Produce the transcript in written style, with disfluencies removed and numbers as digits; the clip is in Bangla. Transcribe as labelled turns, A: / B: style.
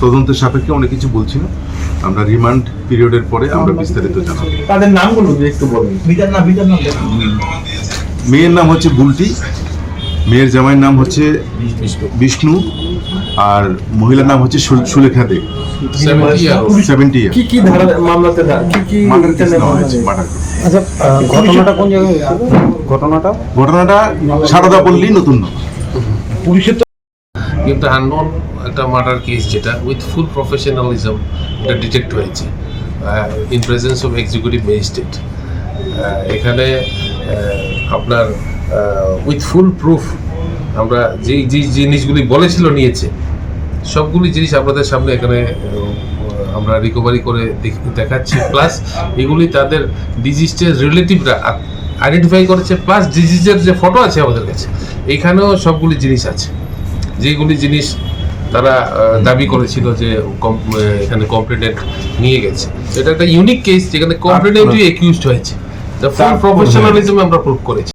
A: তদন্তের সাপেক্ষে অনেক কিছু বলছি না, আমরা রিমান্ড পিরিয়ডের পরে আমরা বিস্তারিত জানাবো।
B: তাদের নামগুলো যদি একটু বলুন।
A: মেয়ের নাম হচ্ছে বুলটি, মেয়ের জামাইয়ের নাম হচ্ছে বিষ্ণু, আর মহিলার নাম হচ্ছে সুলেখা দে, 70 ইয়ার।
B: কি ধারা মামলাতে কি
A: মার্ডার কেস নেওয়া হয়েছে, মার্ডার কেস।
C: আচ্ছা, ঘটনাটা কোন জায়গায় হয়েছিল?
A: ঘটনাটা সারদাপল্লী নতুন নগর।
B: পুলিশের
D: কিন্তু আননোন একটা মার্ডার কেস যেটা উইথ ফুল প্রফেশনালিজম এটা ডিটেক্ট হয়েছে in presence of executive magistrate. এখানে আপনার উইথ ফুল প্রুফ আমরা যেই জিনিসগুলি বলেছিল নিয়েছে, সবগুলি জিনিস আপনাদের সামনে এখানে আমরা রিকভারি করে দেখাচ্ছি। প্লাস এগুলি তাদের ডিজিজের রিলেটিভরা আইডেন্টিফাই করেছে, প্লাস ডিজিজের যে ফটো আছে আমাদের কাছে, এইখানেও সবগুলি জিনিস আছে, যেগুলি জিনিস তারা দাবি করেছিল যে এখানে কমপ্লেনেন্ট নিয়ে গেছে। এটা একটা ইউনিক কেস যেখানে কমপ্লেনেন্টই একিউজড হয়েছে, ফুল প্রফেশনালিজম আমরা প্রুভ করেছি।